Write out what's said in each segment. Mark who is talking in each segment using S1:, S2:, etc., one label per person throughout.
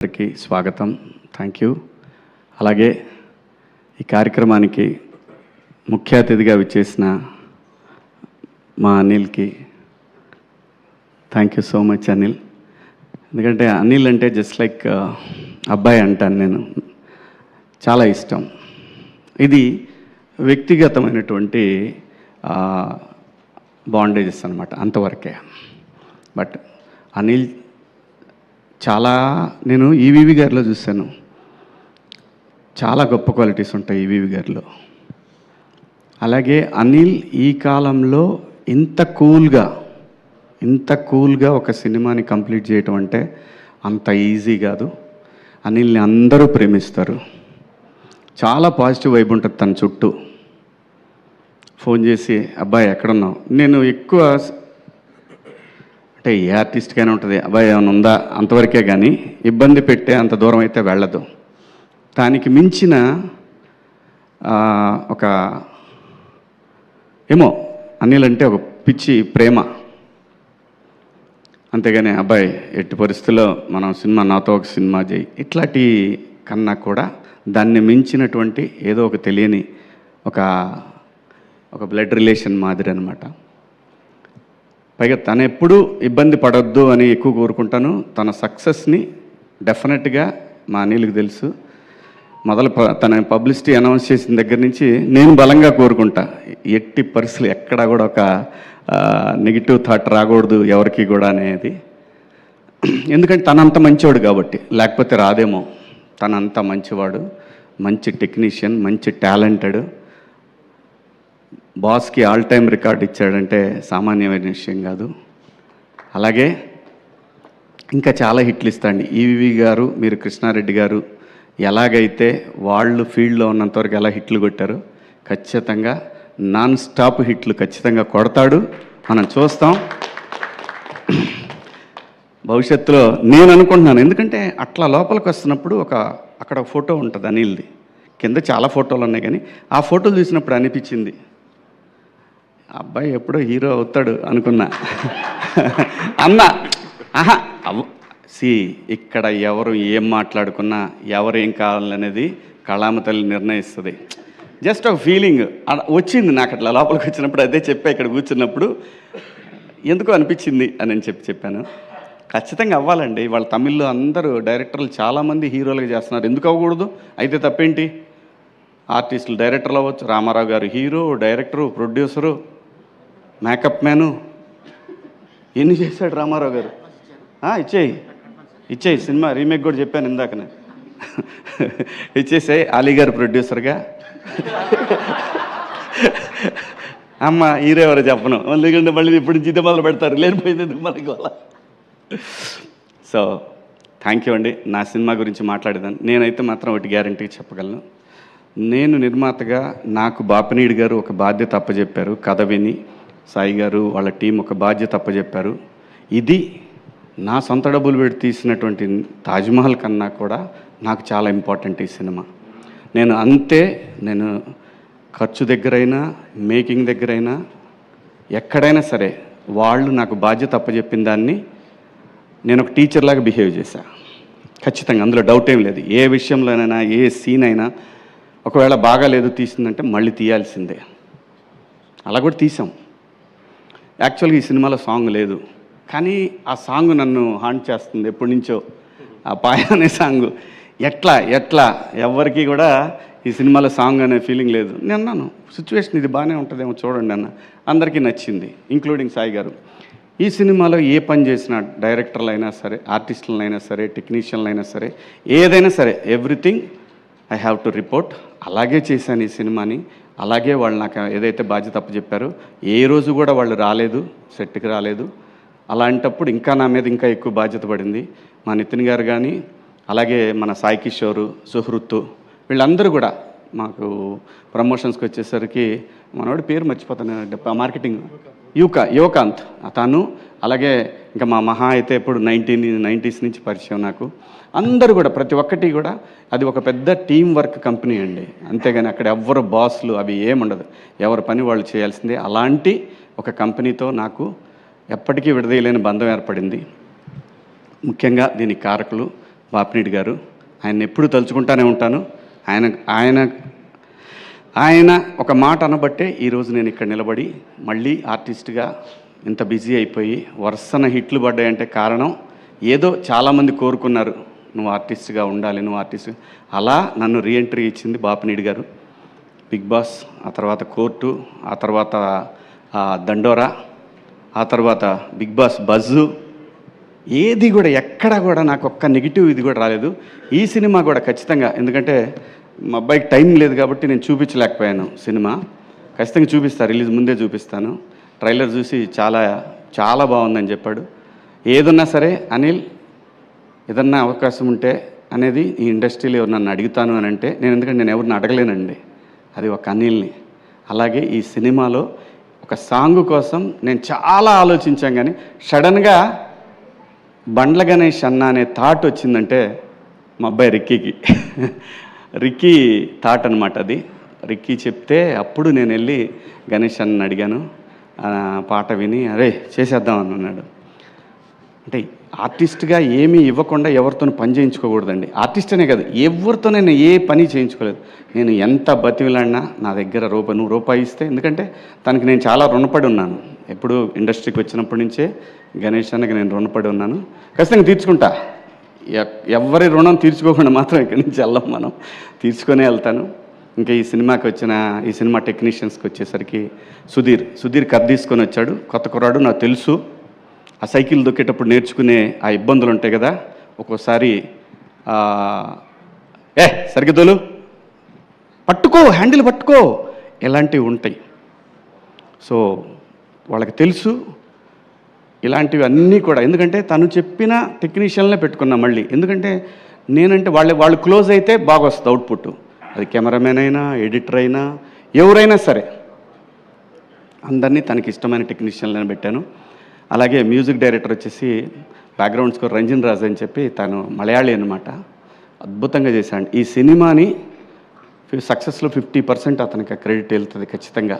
S1: అందరికీ స్వాగతం. Thank you. అలాగే ఈ కార్యక్రమానికి ముఖ్య అతిథిగా విచ్చేసిన మా అనిల్కి thank you so much Anil. ఎందుకంటే అనిల్ అంటే జస్ట్ లైక్ అబ్బాయి అంటాను నేను, చాలా ఇష్టం. ఇది వ్యక్తిగతమైనటువంటి బాండేజెస్ అనమాట, అంతవరకే. బట్ అనిల్ చాలా, నేను ఈవీవి గారిలో చూశాను, చాలా గొప్ప క్వాలిటీస్ ఉంటాయి ఈవీవి గారిలో. అలాగే అనిల్ ఈ కాలంలో ఇంత కూల్గా ఒక సినిమాని కంప్లీట్ చేయటం అంటే అంత ఈజీ కాదు. అనిల్ని అందరూ ప్రేమిస్తారు, చాలా పాజిటివ్ వైబ్ ఉంటుంది తన చుట్టూ. ఫోన్ చేసి అబ్బాయి ఎక్కడున్నావు, నేను ఎక్కువ అంటే ఏ ఆర్టిస్ట్కైనా ఉంటుంది అబ్బాయి ఏమైనా ఉందా అంతవరకే, కానీ ఇబ్బంది పెట్టే అంత దూరం అయితే వెళ్ళదు. దానికి మించిన ఒక ఏమో అనిల్ అంటే ఒక పిచ్చి ప్రేమ. అంతేగాని అబ్బాయి ఎట్టి పరిస్థితుల్లో మనం సినిమా, నాతో ఒక సినిమా చేయి, ఇట్లాంటి కన్నా కూడా దాన్ని మించినటువంటి ఏదో ఒక తెలియని ఒక బ్లడ్ రిలేషన్ మాదిరి అనమాట. పైగా తను ఎప్పుడూ ఇబ్బంది పడొద్దు అని ఎక్కువ కోరుకుంటాను. తన సక్సెస్ని డెఫినెట్గా మా అనిల్కి తెలుసు. తన పబ్లిసిటీ అనౌన్స్ చేసిన దగ్గర నుంచి నేను బలంగా కోరుకుంటా, ఎట్టి పరిస్థితులు ఎక్కడా కూడా ఒక నెగిటివ్ థాట్ రాకూడదు ఎవరికి కూడా అనేది. ఎందుకంటే తనంత మంచివాడు కాబట్టి, లేకపోతే రాదేమో. తనంత మంచివాడు, మంచి టెక్నీషియన్, మంచి టాలెంటెడ్. బాస్కి ఆల్ టైమ్ రికార్డ్ ఇచ్చాడంటే సామాన్యమైన విషయం కాదు. అలాగే ఇంకా చాలా హిట్లు ఇస్తాండి ఈవీవి గారు. మీరు కృష్ణారెడ్డి గారు ఎలాగైతే వాళ్ళు ఫీల్డ్లో ఉన్నంతవరకు ఎలా హిట్లు కొట్టారు, ఖచ్చితంగా నాన్ స్టాప్ హిట్లు ఖచ్చితంగా కొడతాడు, మనం చూస్తాం భవిష్యత్తులో. నేను అనుకుంటున్నాను, ఎందుకంటే అట్లా లోపలికి వస్తున్నప్పుడు అక్కడ ఫోటో ఉంటుంది అనిల్ది, కింద చాలా ఫోటోలు ఉన్నాయి, కానీ ఆ ఫోటోలు చూసినప్పుడు అనిపించింది అబ్బాయి ఎప్పుడో హీరో అవుతాడు అనుకున్నా. అన్న ఇక్కడ ఎవరు ఏం మాట్లాడుకున్నా, ఎవరు ఏం కావాలనేది కళామ తల్లి నిర్ణయిస్తుంది. జస్ట్ ఒక ఫీలింగ్ వచ్చింది నాకు అట్లా లోపలికి వచ్చినప్పుడు. అదే చెప్పా ఇక్కడ కూర్చున్నప్పుడు, ఎందుకో అనిపించింది అని చెప్పాను. ఖచ్చితంగా అవ్వాలండి. వాళ్ళ తమిళ్లో అందరూ డైరెక్టర్లు చాలామంది హీరోలుగా చేస్తున్నారు, ఎందుకు అవ్వకూడదు? అయితే తప్పేంటి? ఆర్టిస్టులు డైరెక్టర్లు అవ్వచ్చు. రామారావు గారు hero, director, producer, makeup man, ఎన్ని చేశాడు రామారావు గారు. ఇచ్చేయి సినిమా రీమేక్ కూడా చెప్పాను ఇందాకనే. ఇచ్చేసాయి. అలీ గారు ప్రొడ్యూసర్గా. అమ్మ హీరో ఎవరో చెప్పను, ఎందుకంటే మళ్ళీ ఇప్పుడు జీతం మొదలు పెడతారు, లేనిపోయింది మనకి వాళ్ళ. సో థ్యాంక్ యూ అండి. నా సినిమా గురించి మాట్లాడేదాన్ని నేనైతే మాత్రం ఒకటి గ్యారంటీగా చెప్పగలను. నేను నిర్మాతగా నాకు బాపినీడు గారు ఒక బాధ్యత అప్పచెప్పారు. కథ విని సాయి గారు వాళ్ళ టీం ఒక బాధ్యత అప్పచెప్పారు. ఇది నా సొంత డబ్బులు పెట్టి తీసినటువంటి తాజ్మహల్ కన్నా కూడా నాకు చాలా ఇంపార్టెంట్ ఈ సినిమా. నేను ఖర్చు దగ్గరైనా, మేకింగ్ దగ్గరైనా, ఎక్కడైనా సరే వాళ్ళు నాకు బాధ్యత అప్పచెప్పిన దాన్ని నేను ఒక టీచర్లాగా బిహేవ్ చేశా. ఖచ్చితంగా అందులో డౌట్ ఏం లేదు. ఏ విషయంలోనైనా, ఏ సీన్ అయినా ఒకవేళ బాగాలేదు తీసిందంటే మళ్ళీ తీయాల్సిందే. అలా కూడా తీసాం. యాక్చువల్గా ఈ సినిమాలో సాంగ్ లేదు, కానీ ఆ సాంగ్ నన్ను హాంట్ చేస్తుంది ఎప్పటి నుంచో. ఆ పాయ అనే సాంగ్ ఎట్లా ఎవరికి కూడా ఈ సినిమాలో సాంగ్ అనే ఫీలింగ్ లేదు. నేను అన్నాను సిచ్యువేషన్ ఇది బాగానే ఉంటుందేమో చూడండి అన్న. అందరికీ నచ్చింది, ఇంక్లూడింగ్ సాయి గారు. ఈ సినిమాలో ఏ పని చేసినా, డైరెక్టర్లు అయినా సరే, ఆర్టిస్టులను అయినా సరే, టెక్నీషియన్లు అయినా సరే, ఏదైనా సరే, everything I have to report. అలాగే చేశాను ఈ సినిమాని. అలాగే వాళ్ళు నాకు ఏదైతే బాధ్యత అప్పచెప్పారో ఏ రోజు కూడా వాళ్ళు రాలేదు, సెట్కి రాలేదు. అలాంటప్పుడు ఇంకా నా మీద ఇంకా ఎక్కువ బాధ్యత పడింది. మా నితిన్ గారు కానీ, అలాగే మన సాయి కిషోరు, సుహృత్తు, వీళ్ళందరూ కూడా మాకు ప్రమోషన్స్కి వచ్చేసరికి మనవాడి పేరు మర్చిపోతాను, మార్కెటింగ్ యువకాంత్ తను, అలాగే ఇంకా మా మహా అయితే ఇప్పుడు 1990s నుంచి పరిచయం నాకు. అందరూ కూడా ప్రతి ఒక్కటి కూడా అది ఒక పెద్ద టీం వర్క్ కంపెనీ అండి. అంతేగాని అక్కడ ఎవ్వరు బాస్లు అవి ఏముండదు, ఎవరి పని వాళ్ళు చేయాల్సిందే. అలాంటి ఒక కంపెనీతో నాకు ఎప్పటికీ విడదీయలేని బంధం ఏర్పడింది. ముఖ్యంగా దీనికి కారకులు బాపినీడి గారు. ఆయన ఎప్పుడు తలుచుకుంటానే ఉంటాను. ఆయన ఆయన ఆయన ఒక మాట అనబట్టే ఈరోజు నేను ఇక్కడ నిలబడి మళ్ళీ ఆర్టిస్ట్గా ఇంత బిజీ అయిపోయి వరుసన హిట్లు పడ్డాయంటే కారణం ఏదో చాలామంది కోరుకున్నారు, నువ్వు ఆర్టిస్ట్గా ఉండాలి, నువ్వు ఆర్టిస్ట్. అలా నన్ను రీఎంట్రీ ఇచ్చింది బాపినీడి గారు. బిగ్ బాస్, ఆ తర్వాత కోర్టు, ఆ తర్వాత దండోరా, ఆ తర్వాత బిగ్ బాస్ బజ్జు, ఏది కూడా ఎక్కడ కూడా నాకు ఒక్క నెగిటివ్ ఇది కూడా రాలేదు. ఈ సినిమా కూడా ఖచ్చితంగా, ఎందుకంటే మా అబ్బాయికి టైం లేదు కాబట్టి నేను చూపించలేకపోయాను. సినిమా ఖచ్చితంగా చూపిస్తాను, రిలీజ్ ముందే చూపిస్తాను. ట్రైలర్ చూసి చాలా చాలా బాగుందని చెప్పాడు. ఏదున్నా సరే అనిల్, ఏదన్నా అవకాశం ఉంటే అనేది ఈ ఇండస్ట్రీలో ఎవరు నన్ను అడుగుతాను అని అంటే నేను, ఎందుకంటే నేను ఎవరిని అడగలేనండి, అది ఒక అనిల్ని. అలాగే ఈ సినిమాలో ఒక సాంగ్ కోసం నేను చాలా ఆలోచించాను, కానీ సడన్గా బండ్ల గణేష్ అన్న అనే థాట్ వచ్చిందంటే మా అబ్బాయి రిక్కీకి రిక్కీ థాట్ అనమాట అది. రిక్కీ చెప్తే అప్పుడు నేను వెళ్ళి గణేష్ అన్నని అడిగాను. పాట విని అరే చేసేద్దాం అని అన్నాడు. అంటే ఆర్టిస్ట్గా ఏమీ ఇవ్వకుండా ఎవరితో పని చేయించుకోకూడదండి. ఆర్టిస్ట్ అనే కాదు, ఎవరితో నేను ఏ పని చేయించుకోలేదు. నేను ఎంత బతిమిలాడినా నా దగ్గర నువ్వు రూపాయి ఇస్తే, ఎందుకంటే తనకి నేను చాలా రుణపడి ఉన్నాను. ఎప్పుడు ఇండస్ట్రీకి వచ్చినప్పటి నుంచే గణేష్ అన్నకి నేను రుణపడి ఉన్నాను. ఖచ్చితంగా తీర్చుకుంటా. ఎవరి రుణం తీర్చుకోకుండా మాత్రం ఇక్కడి నుంచి వెళ్ళాం, మనం తీర్చుకొనే వెళ్తాను. ఇంకా ఈ సినిమా టెక్నీషియన్స్కి వచ్చేసరికి సుధీర్ కథ తీసుకొని వచ్చాడు. కొత్త కుర్రాడు, నాకు తెలుసు. ఆ సైకిల్ దొక్కేటప్పుడు నేర్చుకునే ఆ ఇబ్బందులు ఉంటాయి కదా, ఒక్కోసారి సరిగ్గా తోలు, పట్టుకో, హ్యాండిల్ పట్టుకో, ఇలాంటివి ఉంటాయి. సో వాళ్ళకి తెలుసు ఇలాంటివి అన్నీ కూడా. ఎందుకంటే తను చెప్పిన టెక్నీషియన్లే పెట్టుకున్నా మళ్ళీ. ఎందుకంటే నేనంటే వాళ్ళు క్లోజ్ అయితే బాగా వస్తుంది అవుట్పుట్. అది కెమెరామెన్ అయినా, ఎడిటర్ అయినా, ఎవరైనా సరే అందరినీ తనకి ఇష్టమైన టెక్నీషియన్లను పెట్టాను. అలాగే మ్యూజిక్ డైరెక్టర్ వచ్చేసి బ్యాక్గ్రౌండ్ స్కోర్ రంజన్ రాజ్ అని చెప్పి, తను మలయాళీ అనమాట. అద్భుతంగా చేశాడు. ఈ సినిమాని సక్సెస్లో 50% అతనికి క్రెడిట్ వెళ్తుంది ఖచ్చితంగా.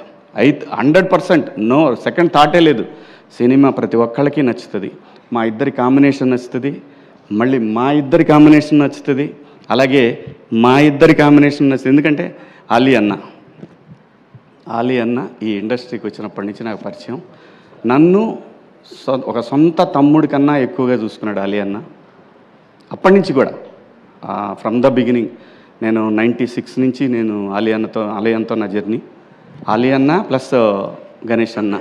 S1: 100%, నో సెకండ్ థాటే లేదు. సినిమా ప్రతి ఒక్కళ్ళకి నచ్చుతుంది. మా ఇద్దరి కాంబినేషన్ నచ్చుతుంది, మళ్ళీ మా ఇద్దరి కాంబినేషన్ నచ్చుతుంది, అలాగే మా ఇద్దరి కాంబినేషన్ నచ్చుతుంది. ఎందుకంటే ఆలీ అన్న ఈ ఇండస్ట్రీకి వచ్చినప్పటి నుంచి నాకు పరిచయం. నన్ను ఒక సొంత తమ్ముడి కన్నా ఎక్కువగా చూసుకున్నాడు ఆలీ అన్న. అప్పటి నుంచి కూడా ఫ్రమ్ ద బిగినింగ్, నేను 96 నుంచి నేను ఆలీ అన్నతో నా జర్నీ. ఆలీ అన్న ప్లస్ గణేష్ అన్న,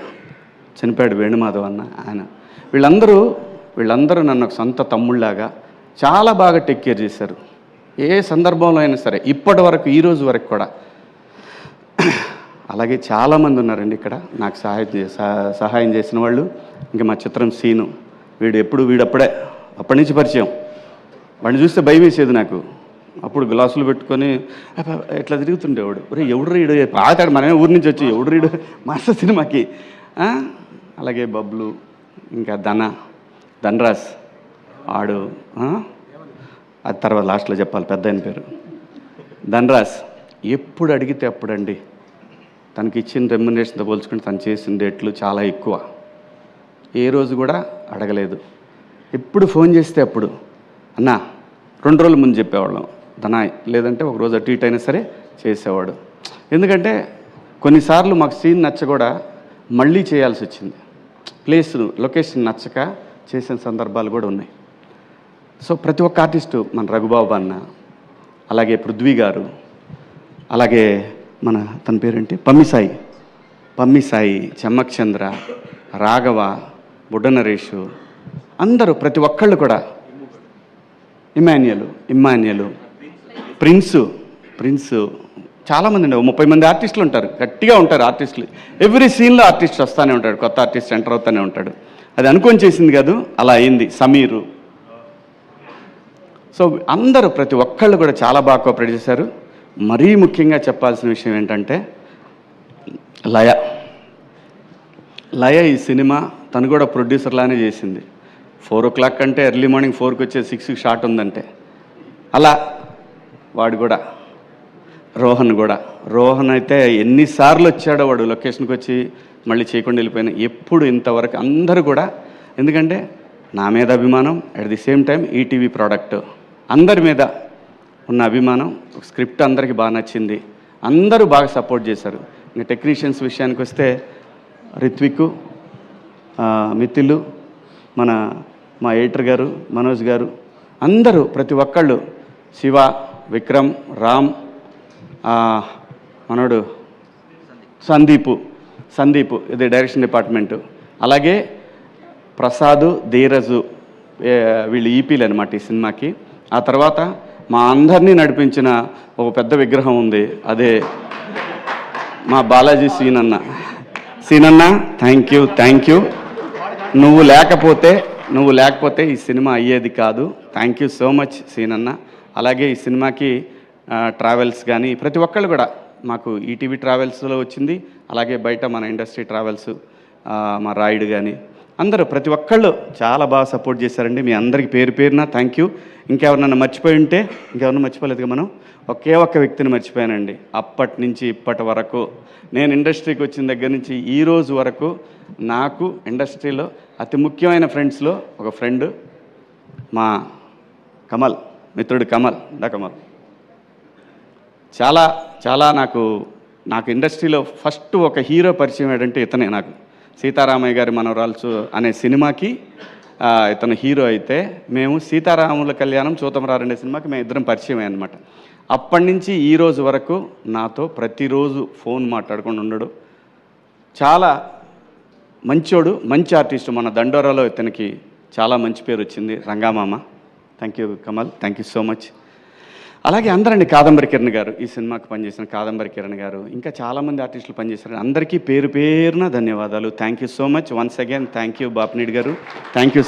S1: చనిపోయాడు వేణుమాధవ్ అన్న, ఆయన, వీళ్ళందరూ నన్ను ఒక సొంత తమ్ముళ్ళలాగా చాలా బాగా టేక్ కేర్ చేశారు. ఏ సందర్భంలో అయినా సరే, ఇప్పటి వరకు, ఈరోజు వరకు కూడా. అలాగే చాలామంది ఉన్నారండి ఇక్కడ నాకు సహాయం చేసిన వాళ్ళు. ఇంకా మా చిత్రం సీను, అప్పటి నుంచి పరిచయం. వాడిని చూస్తే భయం వేసేది నాకు. అప్పుడు గ్లాసులు పెట్టుకొని ఎట్లా తిరుగుతుండేవాడు. ఎవడు రీడు ఆతాడు, మనమే ఊరి నుంచి వచ్చి ఎవడు రీడు మాస్టర్ సినిమాకి. అలాగే బబ్లు, ఇంకా ధనరాజ్ ఆడు, అది తర్వాత లాస్ట్లో చెప్పాలి, పెద్ద ఆయన పేరు ధనరాజ్. ఎప్పుడు అడిగితే అప్పుడండి, తనకి ఇచ్చిన రెమ్యునరేషన్తో పోల్చుకుంటే తను చేసిన రేట్లు చాలా ఎక్కువ. ఏ రోజు కూడా అడగలేదు. ఎప్పుడు ఫోన్ చేస్తే అప్పుడు అన్నా 2 రోజుల ముందు చెప్పేవాళ్ళం ధనాయ్, లేదంటే ఒక రోజు అటు ఇటు అయినా సరే చేసేవాడు. ఎందుకంటే కొన్నిసార్లు మాకు సీన్ నచ్చ కూడా మళ్ళీ చేయాల్సి వచ్చింది. లొకేషన్ నచ్చక చేసిన సందర్భాలు కూడా ఉన్నాయి. సో ప్రతి ఒక్క ఆర్టిస్టు, మన రఘుబాబు అన్న, అలాగే పృథ్వీ గారు, అలాగే తన పేరేంటి పమ్మిసాయి, చెమ్మక్ చంద్ర, రాఘవ, బుడ్డ నరేషు, అందరూ ప్రతి ఒక్కళ్ళు కూడా, ఇమ్మాన్యులు, ప్రిన్స్, చాలామంది అండి, 30 మంది ఆర్టిస్టులు ఉంటారు, గట్టిగా ఉంటారు ఆర్టిస్టులు. ఎవ్రీ సీన్లో ఆర్టిస్ట్ వస్తూనే ఉంటాడు, కొత్త ఆర్టిస్ట్ ఎంటర్ అవుతూనే ఉంటాడు. అది అనుకొని చేసింది కాదు, అలా అయింది. సమీరు. సో అందరూ ప్రతి ఒక్కళ్ళు కూడా చాలా బాగా కోఆపరేట్ చేశారు. మరీ ముఖ్యంగా చెప్పాల్సిన విషయం ఏంటంటే లయ ఈ సినిమా తను కూడా ప్రొడ్యూసర్లానే చేసింది. 4 o'clock అంటే ఎర్లీ మార్నింగ్ 4కి వచ్చే 6కి షాట్ ఉందంటే, అలా వాడు కూడా, రోహన్ అయితే ఎన్నిసార్లు వచ్చాడో వాడు లొకేషన్కి వచ్చి మళ్ళీ చేయకుండా వెళ్ళిపోయినా. ఎప్పుడు ఇంతవరకు అందరూ కూడా, ఎందుకంటే నా మీద అభిమానం, at the same time ETV product, అందరి మీద ఉన్న అభిమానం, స్క్రిప్ట్ అందరికీ బాగా నచ్చింది, అందరూ బాగా సపోర్ట్ చేశారు. ఇంకా టెక్నీషియన్స్ విషయానికి వస్తే రిత్విక్, మిథిలు, మా ఎడిటర్ గారు మనోజ్ గారు, అందరూ ప్రతి ఒక్కళ్ళు, శివ, విక్రమ్, రామ్, మనోడు సందీపు ఇది డైరెక్షన్ డిపార్ట్మెంటు, అలాగే ప్రసాద్, ధీరజు, వీళ్ళు ఈపీలు అనమాట ఈ సినిమాకి. ఆ తర్వాత మా అందరినీ నడిపించిన ఒక పెద్ద విగ్రహం ఉంది, అదే మా బాలాజీ సీనన్న. Thank you. నువ్వు లేకపోతే ఈ సినిమా అయ్యేది కాదు. థ్యాంక్ యూ సో మచ్ సీనన్న. అలాగే ఈ సినిమాకి ట్రావెల్స్ కానీ ప్రతి ఒక్కళ్ళు కూడా, మాకు ఈటీవీ ట్రావెల్స్లో వచ్చింది, అలాగే బయట మన ఇండస్ట్రీ ట్రావెల్స్, మా రాయుడు కానీ అందరూ ప్రతి ఒక్కళ్ళు చాలా బాగా సపోర్ట్ చేశారండి. మీ అందరికీ పేరు పేరున థ్యాంక్ యూ. ఇంకెవరన్నా మర్చిపోయి ఉంటే, ఇంకెవరన్నా మర్చిపోలేదుగా, మనం ఒకే ఒక్క వ్యక్తిని మర్చిపోయానండి. అప్పటి నుంచి ఇప్పటి వరకు, నేను ఇండస్ట్రీకి వచ్చిన దగ్గర నుంచి ఈ రోజు వరకు నాకు ఇండస్ట్రీలో అతి ముఖ్యమైన ఫ్రెండ్స్లో ఒక ఫ్రెండ్ మా కమల్, మిత్రుడు కమల్. చాలా నాకు ఇండస్ట్రీలో ఫస్ట్ ఒక హీరో పరిచయం ఏంటంటే ఇతనే. నాకు సీతారామయ్య గారి మనవరాల్సు అనే సినిమాకి ఇతను హీరో అయితే, మేము సీతారాముల కళ్యాణం చూతమరారండే సినిమాకి మేము ఇద్దరం పరిచయం అనమాట. అప్పటి నుంచి ఈ రోజు వరకు నాతో ప్రతిరోజు ఫోన్ మాట్లాడుకొని ఉండడు. చాలా మంచోడు, మంచి ఆర్టిస్టు. మన దండోరాలో ఇతనికి చాలా మంచి పేరు వచ్చింది, రంగామామ. Thank you Kamal, thank you so much. అలాగే అందరండి, కాదంబరి కిరణ్ గారు, ఈ సినిమాకి పనిచేసిన కాదంబరి కిరణ్ గారు, ఇంకా చాలామంది ఆర్టిస్టులు పనిచేశారు. అందరికీ పేరు పేరున ధన్యవాదాలు. Thank you so much once again. Thank you Bapineedu garu, thank you.